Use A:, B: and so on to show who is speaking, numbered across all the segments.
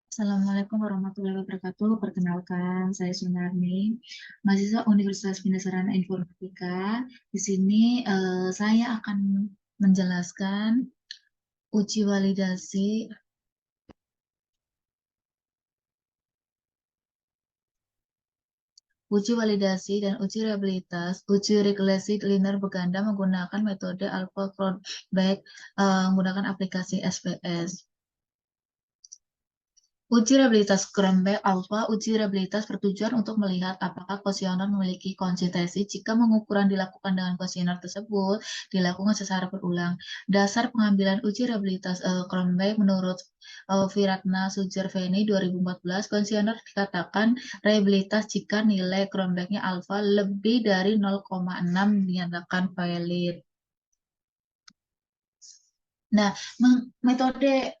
A: Assalamualaikum warahmatullahi wabarakatuh. Perkenalkan, saya Sunarni, mahasiswa Universitas Bina Sarana Informatika. Di sini saya akan menjelaskan uji validasi, dan uji reliabilitas, uji regulasi linear berganda menggunakan metode alpha cloudback menggunakan aplikasi SPS. Uji reliabilitas Cranberg Alpha. Uji reliabilitas bertujuan untuk melihat apakah kuesioner memiliki konsistensi jika pengukuran dilakukan dengan kuesioner tersebut dilakukan secara berulang. Dasar pengambilan uji reliabilitas Cranberg menurut Viratna Sujarveni 2014, kuesioner dikatakan reliabilitas jika nilai Cranberg-nya alfa lebih dari 0,6 dinyatakan valid. Nah, metode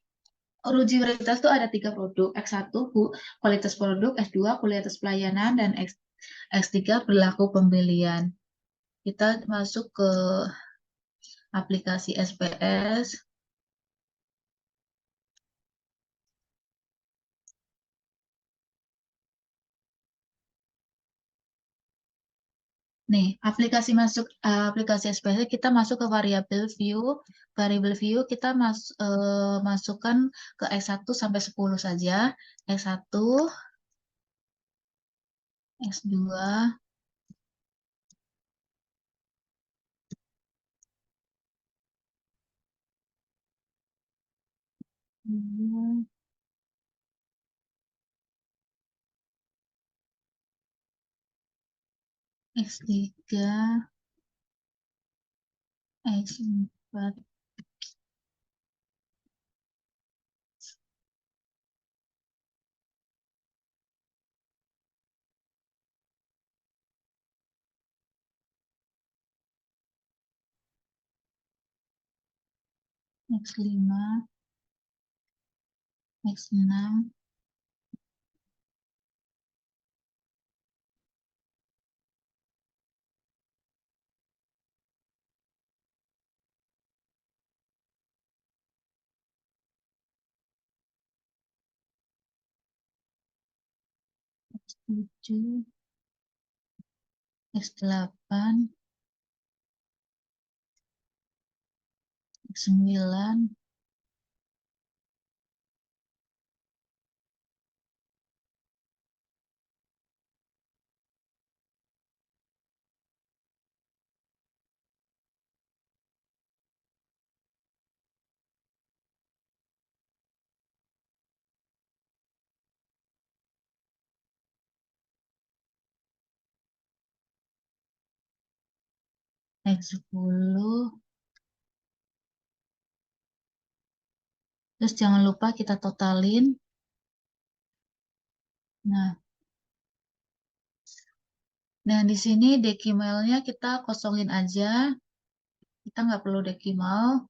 A: uji kualitas itu ada 3 produk, X1 kualitas produk, S2 kualitas pelayanan, dan X3 perilaku pembelian. Kita masuk ke aplikasi SPS. Nih, aplikasi SPS kita masuk ke variabel view. Variabel view kita masukkan ke X1 sampai 10 saja. X1, X2, X3, X4, X5, X6, X7, X8, X9, X10. Terus jangan lupa kita totalin. Nah, di sini decimalnya kita kosongin aja. Kita nggak perlu decimal.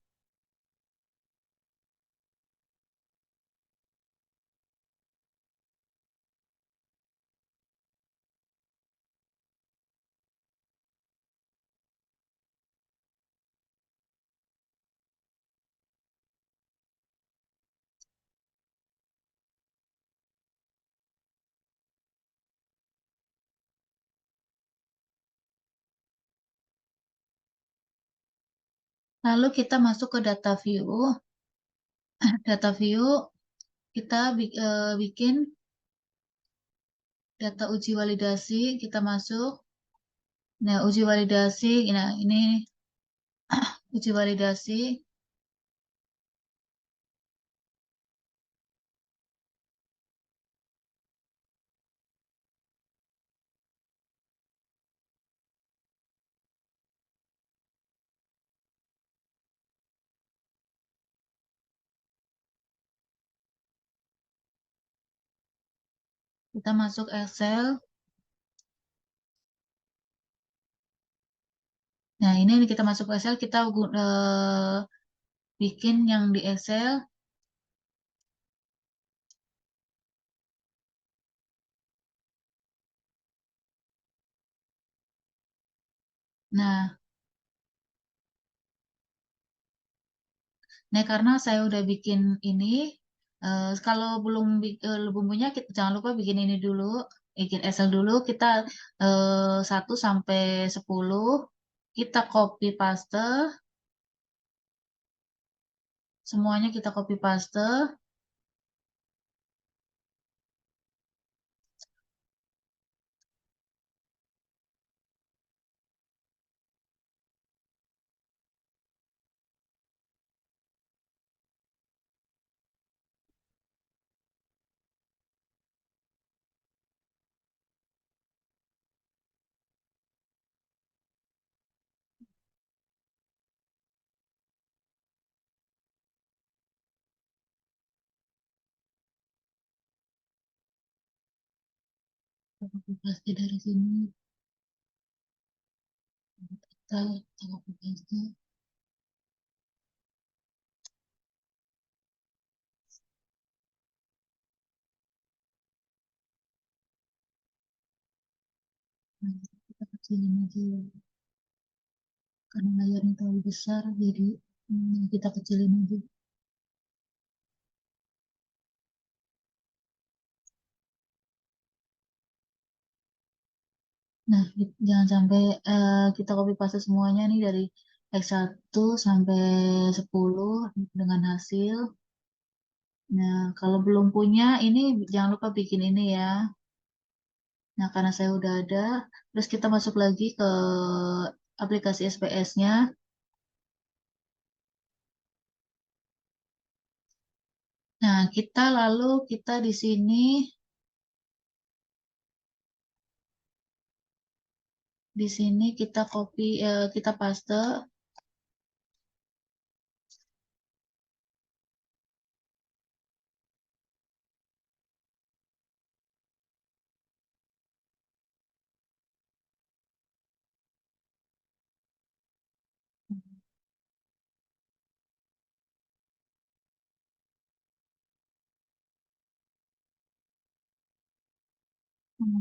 A: Lalu kita masuk ke data view. Data view kita bikin data uji validasi. Kita masuk. Nah, uji validasi. Nah, ini uji validasi. Kita masuk Excel. Nah, ini kita masuk Excel. Kita bikin yang di Excel. Nah, karena saya udah bikin ini, Kalau belum bumbunya, jangan lupa bikin ini dulu, bikin Excel dulu. Kita 1 sampai 10 kita copy paste, semuanya kita copy paste. Kita copy paste dari sini, kita copy paste. Nah, kita kecilin aja ya. Karena layarnya terlalu besar, jadi kita kecilin aja. Nah, jangan sampai kita copy paste semuanya nih dari X1 sampai 10 dengan hasil. Nah, kalau belum punya ini jangan lupa bikin ini ya. Nah, karena saya udah ada, terus kita masuk lagi ke aplikasi SPS-nya. Nah, kita di sini kita copy, kita paste.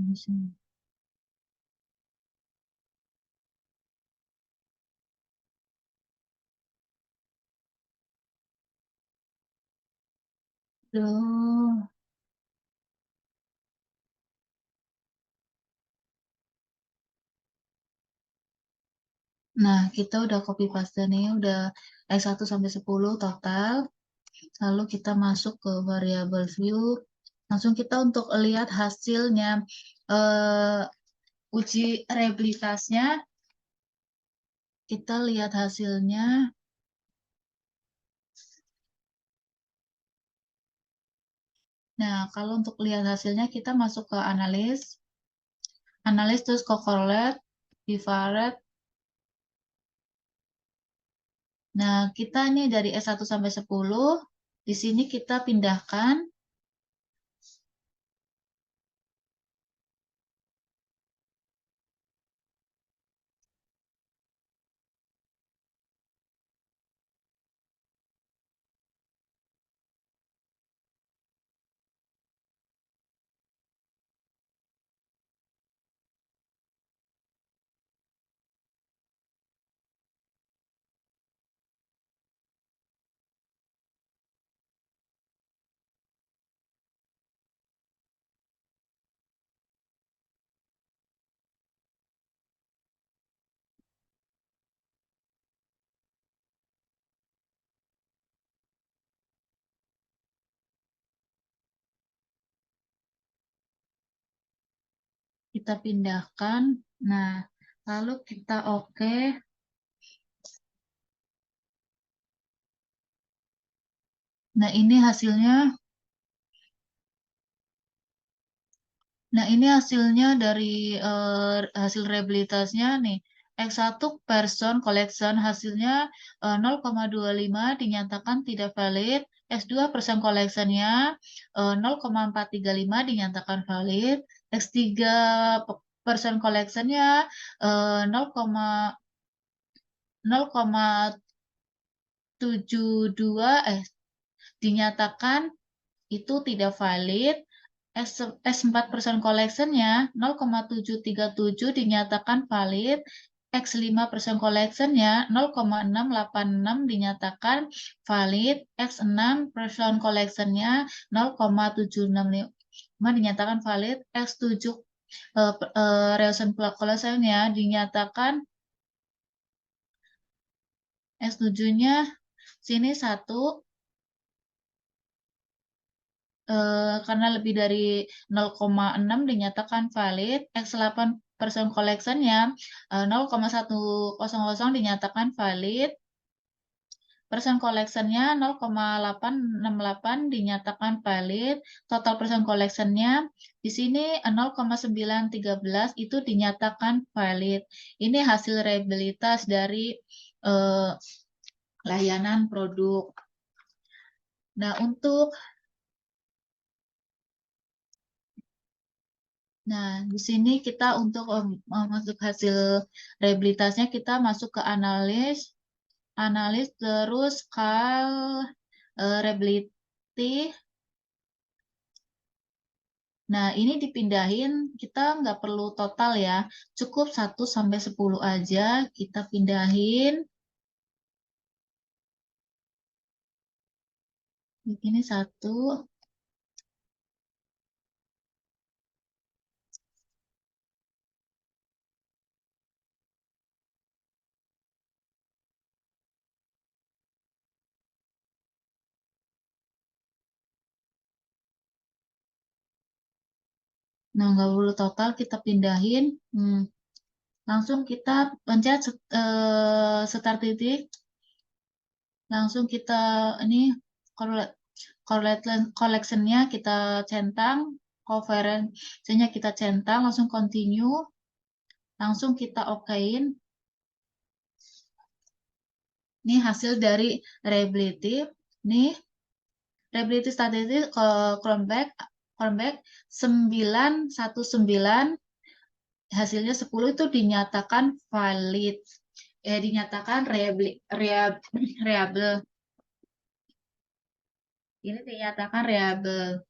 A: di sini. Aduh. Nah, kita udah copy paste nih, udah X1 sampai 10 total. Lalu kita masuk ke variable view. Langsung kita untuk lihat hasilnya. Uji realitasnya, kita lihat hasilnya. Nah, kalau untuk lihat hasilnya, kita masuk ke analis terus ke correlate, bivariate. Nah, kita nih dari S1 sampai 10, di sini kita pindahkan. Kita pindahkan. Nah, lalu kita oke. Nah, ini hasilnya. Nah, ini hasilnya dari hasil reabilitasnya nih. X1 person collection hasilnya 0,25 dinyatakan tidak valid. X2 person collectionnya 0,435 dinyatakan valid. X3 person collectionnya 0,72 dinyatakan itu tidak valid. S4 person collection-nya 0,737 dinyatakan valid. X5 person collection-nya 0,686 dinyatakan valid, X6 person collection-nya 0,765 dinyatakan valid, X7 reason collection-nya dinyatakan S7-nya sini 1 karena lebih dari 0,6 dinyatakan valid, X8 person collection-nya 0,100 dinyatakan valid, person collection-nya 0,868 dinyatakan valid, total person collection-nya di sini 0,913 itu dinyatakan valid. Ini hasil reliabilitas dari layanan produk. Nah, di sini kita untuk masuk hasil reliabilitasnya kita masuk ke analis terus reliability. Nah, ini dipindahin, kita nggak perlu total ya, cukup 1 sampai 10 aja, kita pindahin. Begini 1. Nah, nggak perlu total, kita pindahin. Langsung kita pencet start titik. Langsung kita ini collection-nya kita centang, coverage-nya kita centang, langsung continue. Langsung kita okein. Ini hasil dari reliability. Nih, reliability statistik Chromebook 919 hasilnya 10 itu dinyatakan valid. Dinyatakan reliable. Ini dinyatakan reliable.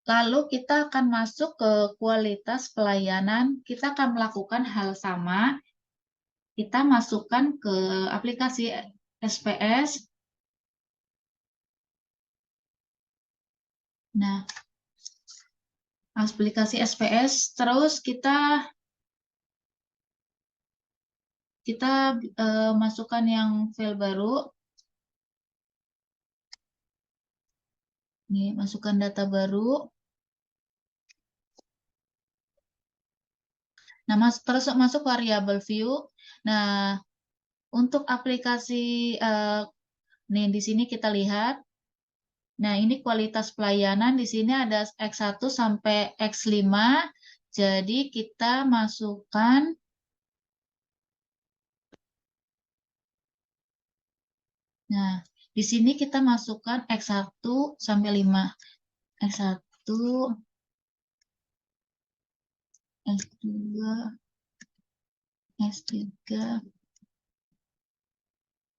A: Lalu kita akan masuk ke kualitas pelayanan. Kita akan melakukan hal sama. Kita masukkan ke aplikasi SPS. Nah, aplikasi SPS. Terus kita masukkan yang file baru. Nih, masukkan data baru. Nah, terus masuk variable view. Nah, untuk aplikasi nih di sini kita lihat. Nah, ini kualitas pelayanan di sini ada X1 sampai X5. Jadi kita masukkan Nah, di sini kita masukkan X1 sampai 5. X1, X2, X3,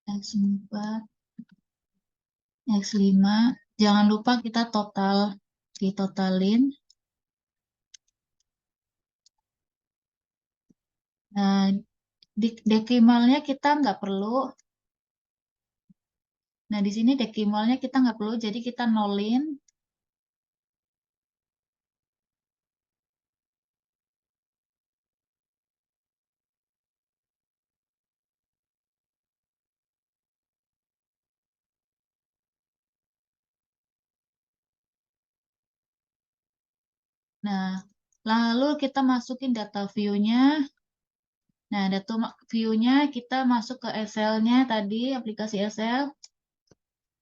A: X4, X5. Jangan lupa kita ditotalin. Nah, desimalnya kita nggak perlu. Nah, di sini desimalnya kita nggak perlu, jadi kita nolin. Nah, lalu kita masukin data view-nya. Nah, data view-nya kita masuk ke Excel-nya tadi, aplikasi Excel.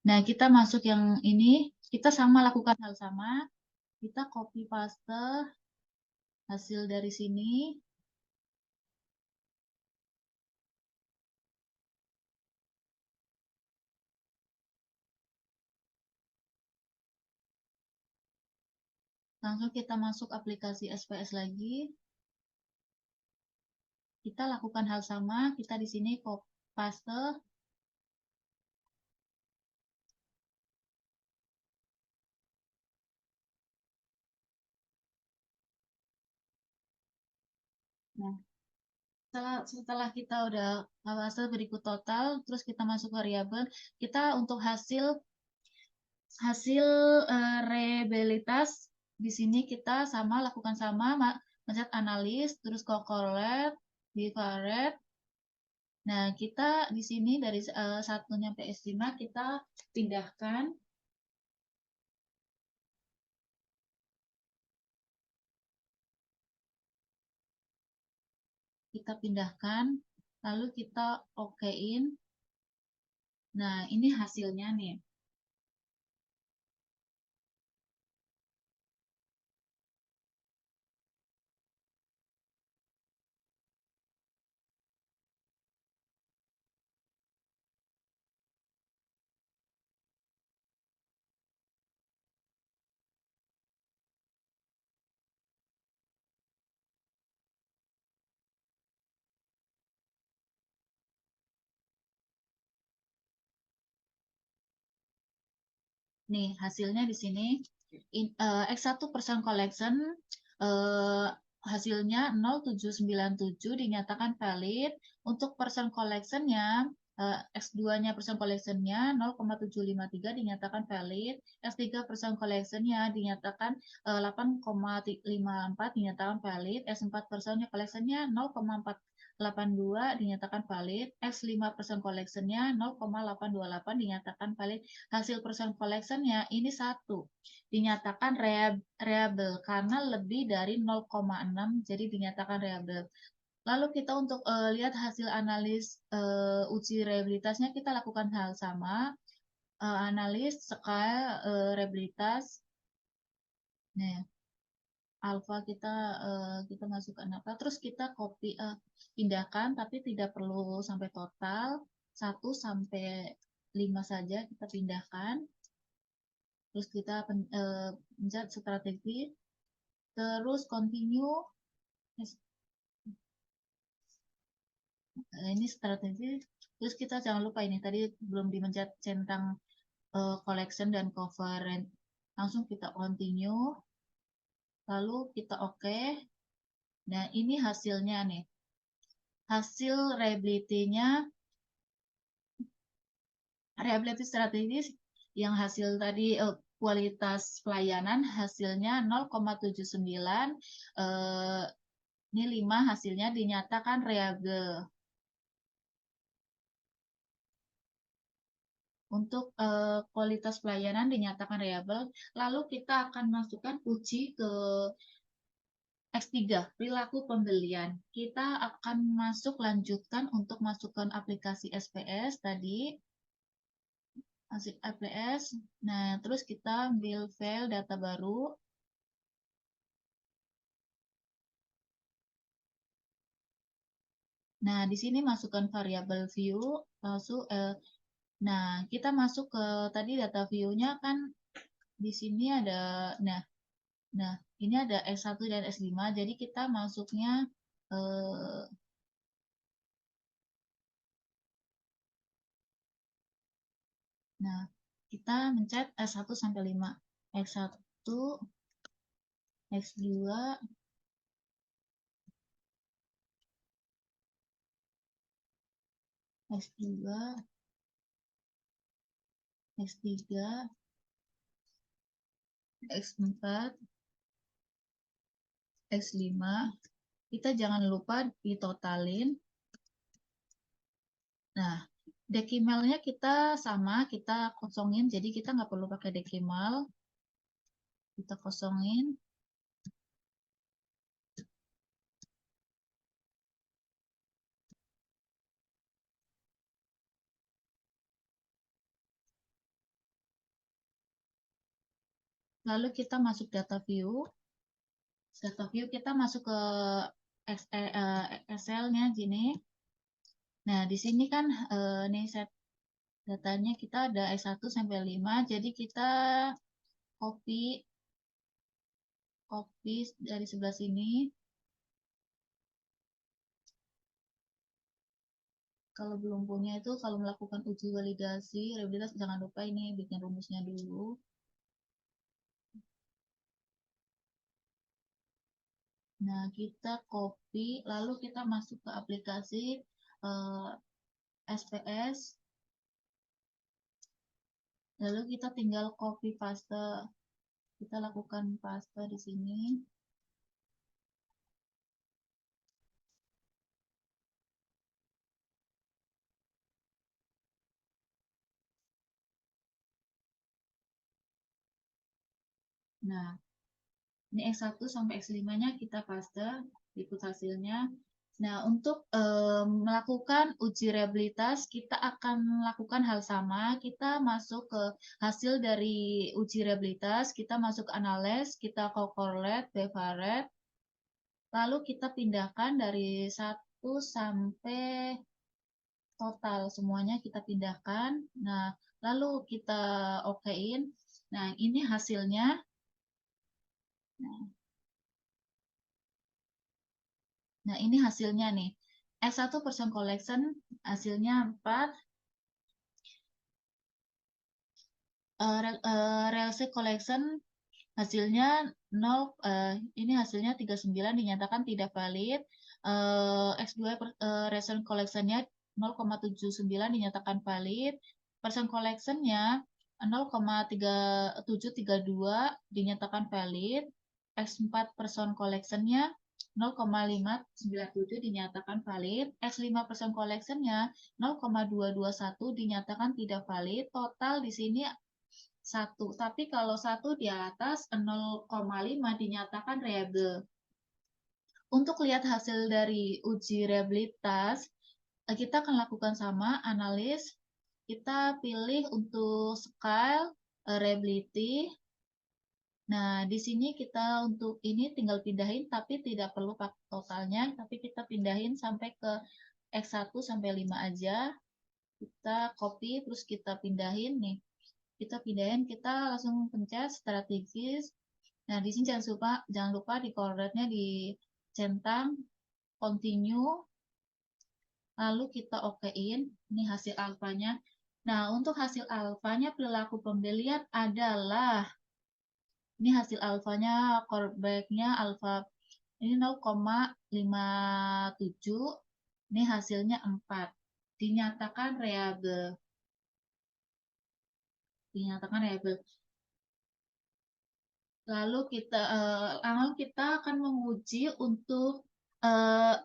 A: Nah, kita masuk yang ini, kita lakukan hal sama. Kita copy paste hasil dari sini. Langsung kita masuk aplikasi SPS lagi. Kita lakukan hal sama, kita di sini copy paste. Nah, setelah kita udah hasil berikut total, terus kita masuk variabel, kita untuk hasil hasil reliabilitas di sini kita sama lakukan sama, mencet analis, terus correlate, bivariate. Nah, kita di sini dari 1 sampai S5 kita pindahkan, lalu kita okein. Nah, ini hasilnya nih. Nih, hasilnya di sini. X1% collection eh, hasilnya 0,797 dinyatakan valid. Untuk persen collectionnya, X2-nya persen collectionnya 0,753 dinyatakan valid. X3 persen collectionnya dinyatakan 8,54 dinyatakan valid. X4 persennya collectionnya 0,482 dinyatakan valid. X5% collectionnya 0,828 dinyatakan valid. Hasil persen collectionnya ini 1 dinyatakan reliable karena lebih dari 0,6 jadi dinyatakan reliable. Lalu kita untuk lihat hasil analis uji reliabilitasnya kita lakukan hal sama, analis skala reliabilitas. Nah, alfa kita masukkan apa, terus kita copy pindahkan tapi tidak perlu sampai total, 1 sampai 5 saja kita pindahkan. Terus kita pencet strategi, terus continue. Ini strategi, terus kita jangan lupa ini tadi belum dimencet centang collection dan cover, langsung kita continue, lalu kita oke. Nah, ini hasilnya nih, hasil reliability-nya, reliability strategis yang hasil tadi kualitas pelayanan hasilnya 0,79, ini 5 hasilnya dinyatakan reliable. Untuk kualitas pelayanan dinyatakan reliable, lalu kita akan masukkan uji ke X3, perilaku pembelian. Kita akan lanjutkan untuk masukkan aplikasi SPS tadi, APS. Nah, terus kita ambil file data baru. Nah, di sini masukkan variabel view, langsung nah, kita masuk ke tadi data view-nya kan di sini ada, nah, ini ada S1 dan S5, jadi kita masuknya nah, kita mencet S1 sampai 5. X1, X2, X2, X3, X4, X5. Kita jangan lupa ditotalin. Nah, desimalnya kita sama, kita kosongin, jadi kita nggak perlu pakai desimal. Kita kosongin. Lalu kita masuk data view. Data view kita masuk ke Excel-nya gini. Nah, di sini kan nih set datanya kita ada S1 sampai 5, jadi kita copy dari sebelah sini. Kalau belum punya itu, kalau melakukan uji validasi reliabilitas, jangan lupa ini bikin rumusnya dulu. Nah, kita copy, lalu kita masuk ke aplikasi SPS, lalu kita tinggal copy paste. Kita lakukan paste di sini. Nah, ini X1 sampai X5-nya kita paste, ikut hasilnya. Nah, untuk melakukan uji reliabilitas, kita akan melakukan hal sama. Kita masuk ke hasil dari uji reliabilitas, kita masuk ke analyze, kita correlate, bevaret, lalu kita pindahkan dari 1 sampai total, semuanya kita pindahkan. Nah, lalu kita okein. Nah, ini hasilnya. Nah, Nah, ini hasilnya nih. S1% collection hasilnya 4. Real collection hasilnya 0. Ini hasilnya 39 dinyatakan tidak valid. X2 recent collection-nya 0,79 dinyatakan valid. Percent collection-nya 0,3732 dinyatakan valid. X4 person collection-nya 0,597 dinyatakan valid. X5% collection-nya 0,221 dinyatakan tidak valid. Total di sini 1. Tapi kalau 1 di atas 0,5 dinyatakan reliable. Untuk lihat hasil dari uji reliabilitas, kita akan lakukan sama, analis. Kita pilih untuk scale reliability. Nah, di sini kita untuk ini tinggal pindahin, tapi tidak perlu pakai totalnya, tapi kita pindahin sampai ke X1 sampai 5 aja. Kita copy, terus kita pindahin nih. Kita pindahin, kita langsung pencet strategis. Nah, di sini jangan lupa di coordinate-nya dicentang, continue, lalu kita okein. Ini hasil alfanya. Nah, untuk hasil alfanya perilaku pembelian adalah ini hasil alfanya, callback-nya alfa ini 0,57. Ini hasilnya 4. Dinyatakan reliable. Dinyatakan reliable. Lalu kita akan menguji untuk uh,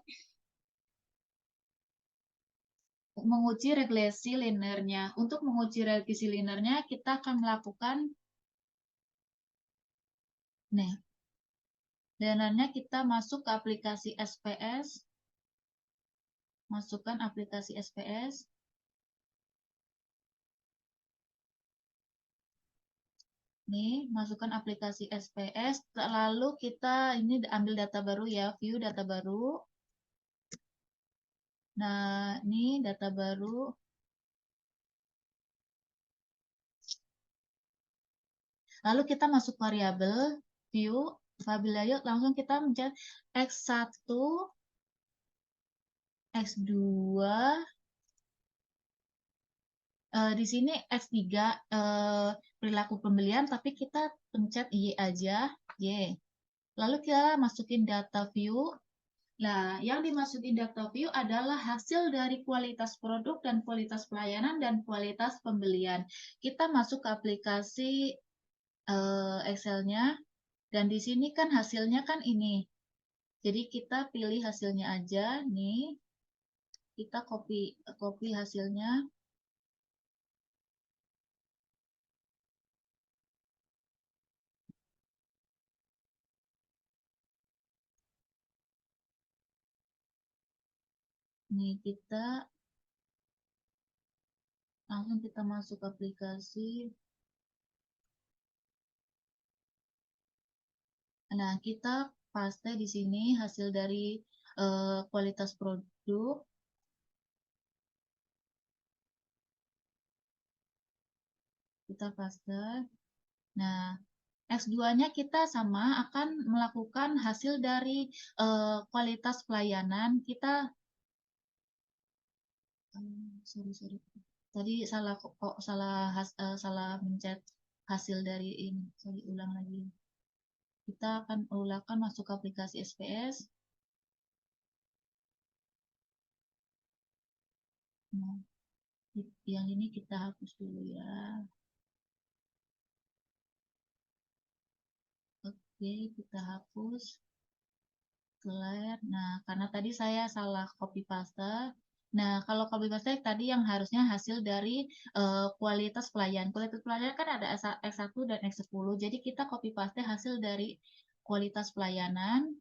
A: menguji regresi linearnya. Untuk menguji regresi linearnya, kita akan melakukan, nih, linearnya kita masuk ke aplikasi SPS, masukkan aplikasi SPS, nih, masukkan aplikasi SPS, lalu kita ini ambil data baru ya, view data baru. Nah, ini data baru. Lalu kita masuk variabel, view, variabel, langsung kita mencet X1, X2, di sini X3 perilaku pembelian, tapi kita pencet Y aja, Y. Lalu kita masukin data view. Nah, yang dimasukin data view adalah hasil dari kualitas produk dan kualitas pelayanan dan kualitas pembelian. Kita masuk ke aplikasi Excel-nya, dan di sini kan hasilnya kan ini. Jadi kita pilih hasilnya aja, nih. Kita copy hasilnya. Nih, kita langsung kita masuk aplikasi. Nah, kita paste di sini hasil dari kualitas produk. Kita paste. Nah, X2-nya kita sama akan melakukan hasil dari kualitas pelayanan. Kita, sorry. Tadi salah kok salah mencet hasil dari ini. Sorry, ulang lagi. Kita akan ulang masuk ke aplikasi SPS. Nah, yang ini kita hapus dulu ya. Oke, kita hapus. Clear. Nah, karena tadi saya salah copy paste. Nah, kalau copy paste tadi yang harusnya hasil dari kualitas pelayan. Kualitas pelayan kan ada X1 dan X10. Jadi kita copy paste hasil dari kualitas pelayanan.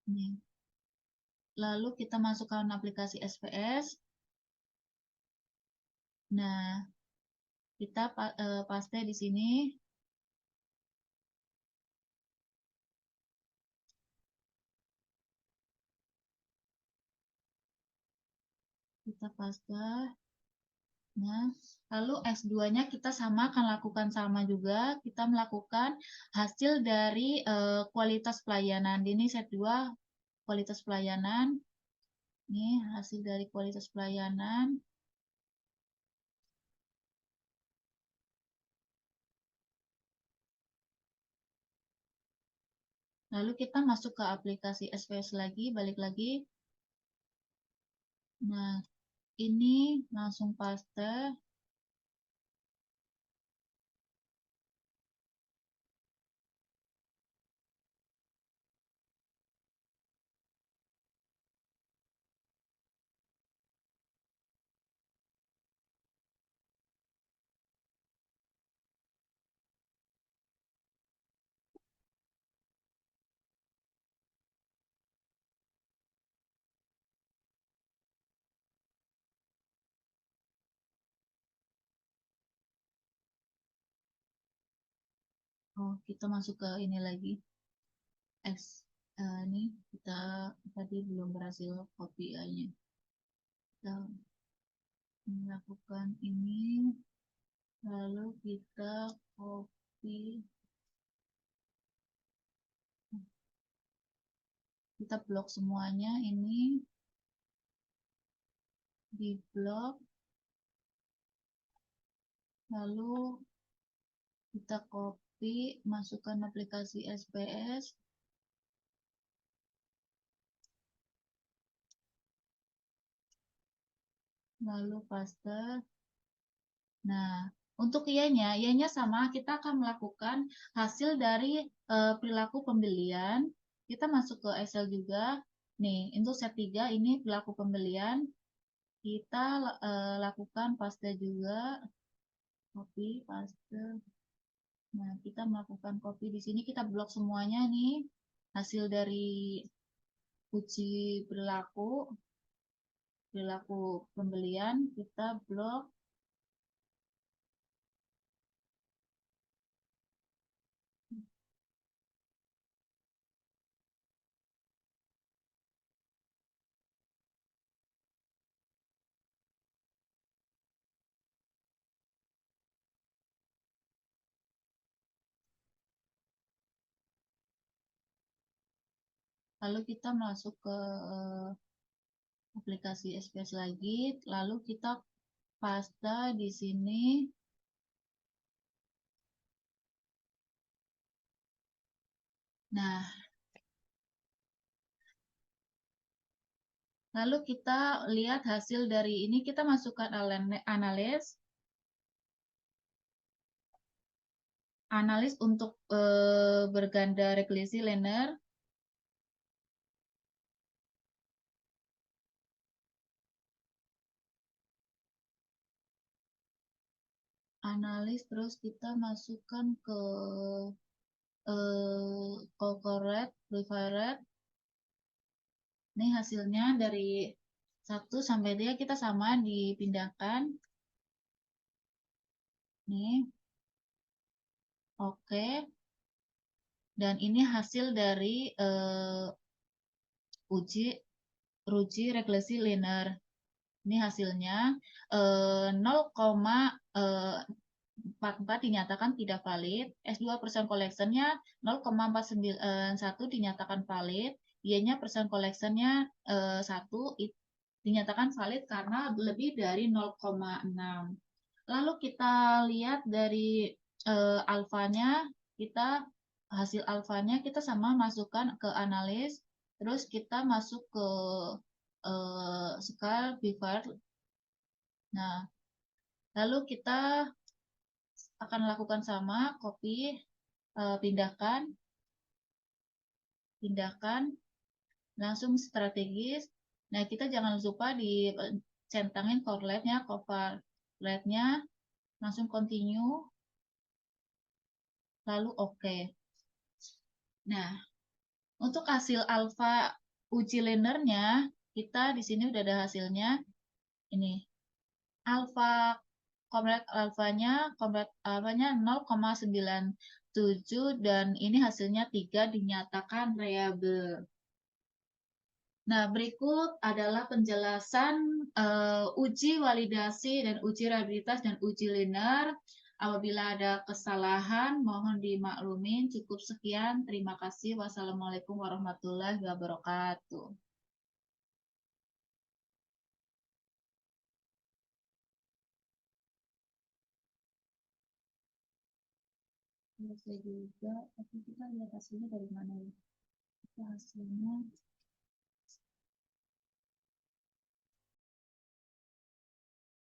A: Nih. Lalu kita masukkan aplikasi SPS. Nah, kita paste di sini. Kita paste. Nah, lalu S2-nya kita sama akan lakukan sama juga. Kita melakukan hasil dari kualitas pelayanan. Ini set 2 kualitas pelayanan. Ini hasil dari kualitas pelayanan. Lalu kita masuk ke aplikasi SPS lagi, balik lagi. Nah, ini langsung paste. Oh, kita masuk ke ini lagi. Ini kita tadi belum berhasil copy nya. Kita melakukan ini, lalu kita copy. Kita blok semuanya ini, di blok, lalu kita copy, masukkan aplikasi SPS, lalu paste. Nah, untuk ianya sama, kita akan melakukan hasil dari perilaku pembelian. Kita masuk ke Excel juga. Nih, untuk set 3 ini perilaku pembelian. Kita lakukan paste juga, copy, paste. Nah, kita melakukan copy di sini, kita blok semuanya nih, hasil dari uji perilaku pembelian, kita blok. Lalu kita masuk ke aplikasi SPS lagi, lalu kita paste di sini. Nah, lalu kita lihat hasil dari ini, kita masukkan analis untuk berganda regresi linear. Analis, terus kita masukkan ke corporate, private. Ini hasilnya dari 1 sampai 3 kita sama dipindahkan. Nih. Oke. Dan ini hasil dari uji regresi linear. Ini hasilnya 0,44 dinyatakan tidak valid, S2 persen collectionnya 0,491 dinyatakan valid, Y-nya persen collectionnya 1, dinyatakan valid karena lebih dari 0,6. Lalu kita lihat dari alfanya, hasil alfanya kita sama masukkan ke analis, terus kita masuk ke skala Bivard. Nah, lalu kita akan lakukan sama, copy, pindahkan, langsung strategis. Nah, kita jangan lupa dicentangin coverletnya, langsung continue, lalu oke. Nah, untuk hasil alfa uji linernya, kita di sini udah ada hasilnya. Ini alfa alfanya 0,97 dan ini hasilnya 3 dinyatakan reliable. Nah, berikut adalah penjelasan uji validasi dan uji reliabilitas dan uji linear. Apabila ada kesalahan, mohon dimaklumin. Cukup sekian. Terima kasih. Wassalamualaikum warahmatullahi wabarakatuh. Selesai juga, tapi kita lihat hasilnya dari mana ya? Itu hasilnya.